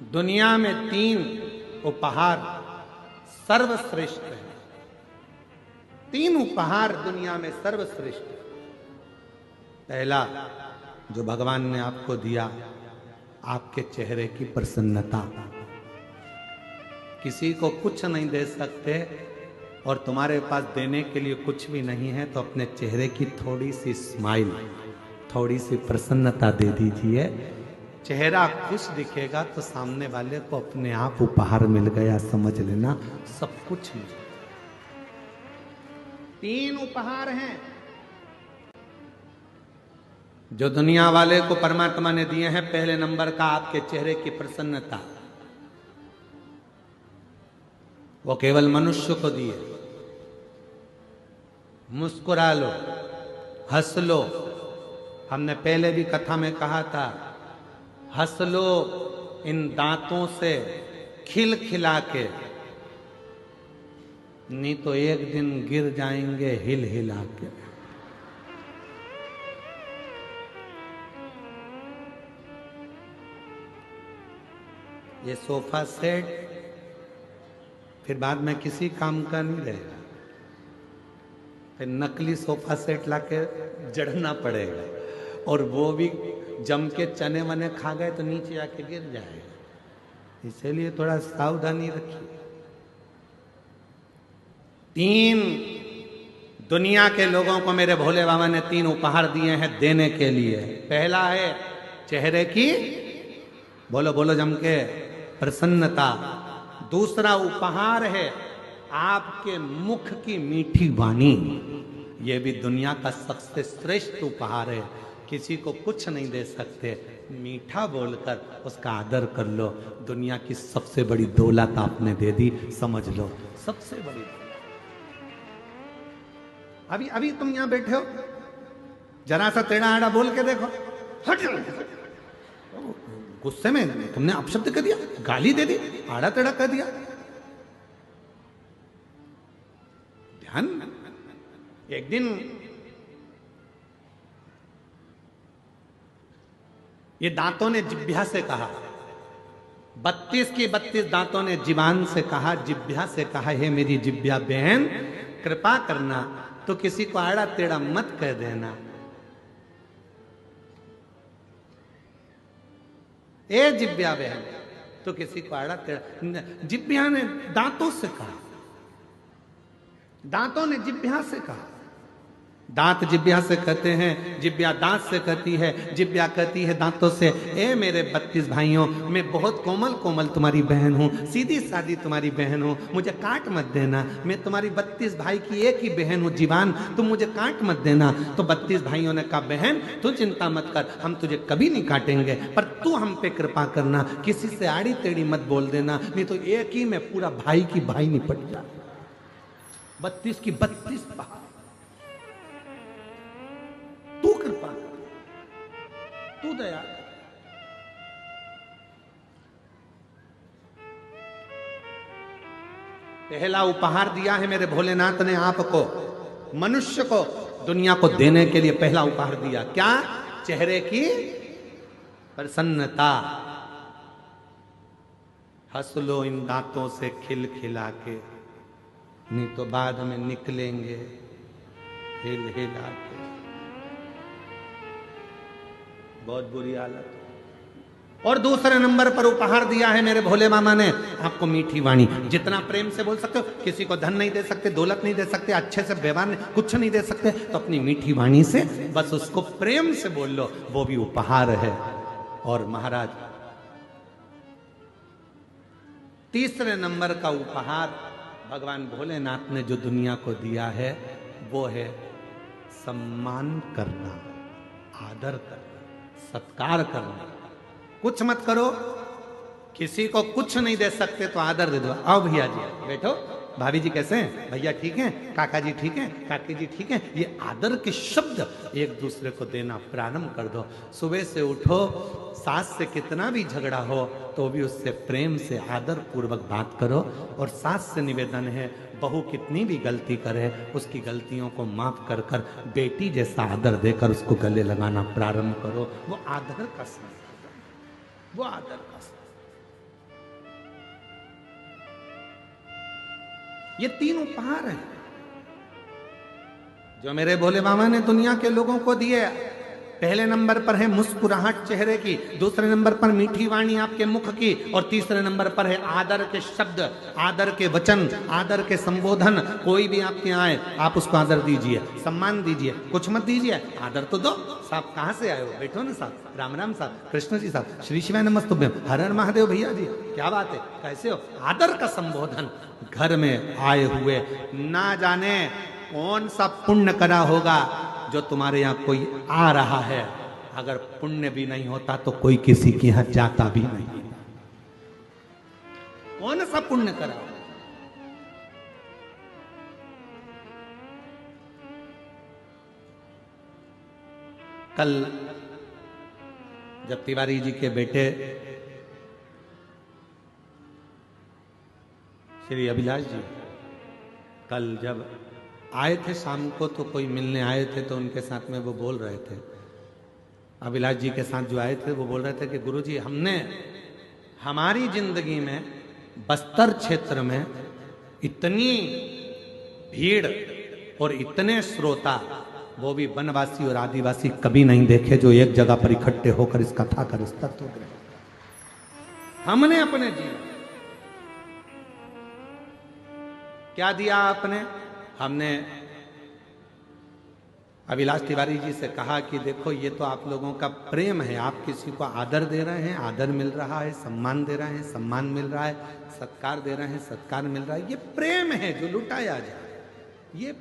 दुनिया में 3 उपहार सर्वश्रेष्ठ है। 3 उपहार दुनिया में सर्वश्रेष्ठ है। पहला जो भगवान ने आपको दिया, आपके चेहरे की प्रसन्नता। किसी को कुछ नहीं दे सकते और तुम्हारे पास देने के लिए कुछ भी नहीं है, तो अपने चेहरे की थोड़ी सी स्माइल, थोड़ी सी प्रसन्नता दे दीजिए। चेहरा खुश दिखेगा तो सामने वाले को अपने आप उपहार मिल गया, समझ लेना, सब कुछ मिल गया। 3 उपहार हैं जो दुनिया वाले को परमात्मा ने दिए हैं। पहले नंबर का आपके चेहरे की प्रसन्नता, वो केवल मनुष्य को दिए। मुस्कुरा लो, हंस लो। हमने पहले भी कथा में कहा था, हंस लो इन दांतों से खिल खिला के, नहीं तो एक दिन गिर जाएंगे हिल हिला के। ये सोफा सेट फिर बाद में किसी काम का नहीं रहेगा, फिर नकली सोफा सेट लाके जड़ना पड़ेगा, और वो भी जम के चने वने खा गए तो नीचे आके गिर जाएगा। इसलिए थोड़ा सावधानी रखिए। 3 दुनिया के लोगों को मेरे भोले बाबा ने 3 उपहार दिए हैं देने के लिए। पहला है चेहरे की, बोलो बोलो जम के, प्रसन्नता। दूसरा उपहार है आपके मुख की मीठी वाणी। यह भी दुनिया का सबसे श्रेष्ठ उपहार है। किसी को कुछ नहीं दे सकते, मीठा बोलकर उसका आदर कर लो। दुनिया की सबसे बड़ी दौलत आपने दे दी, समझ लो, सबसे बड़ी दौलत। अभी तुम यहां बैठे हो, जरा सा टेढ़ा आड़ा बोल के देखो, गुस्से में तुमने अपशब्द कर दिया, गाली दे दी, आड़ा टेढ़ा कर दिया। ध्यान। एक दिन ये दांतों ने जिह्वा से कहा, 32 की 32 दांतों ने जीवान से कहा, जिह्वा से कहा, हे मेरी जिह्वा बहन, कृपा करना तो किसी को आड़ा टेढ़ा मत कह देना। ए जिह्वा बहन, तो किसी को आड़ा टेढ़ा। जिह्वा ने दांतों से कहा, दांतों ने जिह्वा से कहा। दांत जिह्वा से कहते हैं, जिह्वा दांत से कहती है, जिह्वा कहती है दांतों से, ए मेरे 32 भाइयों, मैं बहुत कोमल कोमल तुम्हारी बहन हूं, सीधी सादी तुम्हारी बहन हूं, मुझे काट मत देना। मैं तुम्हारी 32 भाई की एक ही बहन हूं जीवान, तुम मुझे काट मत देना। तो 32 भाइयों ने कहा, बहन तू चिंता मत कर, हम तुझे कभी नहीं काटेंगे, पर तू हम पे कृपा करना, किसी से आड़ी टेढ़ी मत बोल देना, नहीं तो एक ही में पूरा भाई की भाई निपट जा। 32 की 32 पहाड़। तू कृपा कर, तू दया। पहला उपहार दिया है मेरे भोलेनाथ ने आपको, मनुष्य को, दुनिया को देने के लिए पहला उपहार दिया। क्या? चेहरे की प्रसन्नता। हंस लो इन दांतों से खिल खिला के, नहीं तो बाद में निकलेंगे हिल हिला के। बहुत बुरी हालत। और दूसरे नंबर पर उपहार दिया है मेरे भोले मामा ने आपको मीठी वाणी। जितना प्रेम से बोल सकते हो, किसी को धन नहीं दे सकते, दौलत नहीं दे सकते, अच्छे से व्यवहार कुछ नहीं दे सकते, तो अपनी मीठी वाणी से बस उसको प्रेम से बोल लो, वो भी उपहार है। और महाराज, तीसरे नंबर का उपहार भगवान भोलेनाथ ने जो दुनिया को दिया है, वो है सम्मान करना, आदर करना, सत्कार करना। कुछ मत करो, किसी को कुछ नहीं दे सकते तो आदर दे दो। आओ भैया जी बैठो, भाभी जी कैसे हैं, भैया ठीक हैं, काका जी ठीक हैं, काकी जी ठीक हैं। ये आदर के शब्द एक दूसरे को देना प्रारंभ कर दो। सुबह से उठो, सास से कितना भी झगड़ा हो तो भी उससे प्रेम से आदर पूर्वक बात करो। और सास से निवेदन है, बहू कितनी भी गलती करे उसकी गलतियों को माफ कर कर बेटी जैसा आदर देकर उसको गले लगाना प्रारंभ करो। वो आदर का संस्कार, वो आदर का संस्कार। ये 3 उपहार हैं जो मेरे भोले बाबा ने दुनिया के लोगों को दिए। पहले नंबर पर है मुस्कुराहट चेहरे की, दूसरे नंबर पर मीठी वाणी आपके मुख की, और तीसरे नंबर पर है आदर के शब्द, आदर के वचन, आदर के संबोधन। कोई भी आपके आए आप उसको आदर दीजिए, सम्मान दीजिए, कुछ मत दीजिए, आदर तो दो। साहब कहाँ से आए हो? बैठो ना साहब, राम राम साहब, कृष्ण जी साहब, श्री शिवाय नमस्तुभ्यम, हर हर महादेव भैया जी, क्या बात है, कैसे हो? आदर का संबोधन। घर में आए हुए ना जाने कौन सा पुण्य करा होगा जो तुम्हारे यहां कोई आ रहा है। अगर पुण्य भी नहीं होता तो कोई किसी के यहां जाता भी नहीं। कौन सा पुण्य करा? कल जब तिवारी जी के बेटे श्री अभिलाष जी कल जब आए थे शाम को, तो कोई मिलने आए थे, तो उनके साथ में वो बोल रहे थे, अभिलाष जी के साथ जो आए थे वो बोल रहे थे कि गुरुजी, हमने हमारी जिंदगी में बस्तर क्षेत्र में इतनी भीड़ और इतने श्रोता, वो भी वनवासी और आदिवासी, कभी नहीं देखे जो एक जगह पर इकट्ठे होकर इस कथा का तत्व ग्रहण। हमने अपने जीवन क्या दिया? आपने हमने अभिलाष तिवारी जी से कहा कि देखो, ये तो आप लोगों का प्रेम है, आप किसी को आदर दे रहे हैं, आदर मिल रहा है, सम्मान दे रहे हैं, सम्मान मिल रहा है, सत्कार दे रहे हैं, सत्कार मिल रहा है, ये प्रेम है जो लुटाया जाए, ये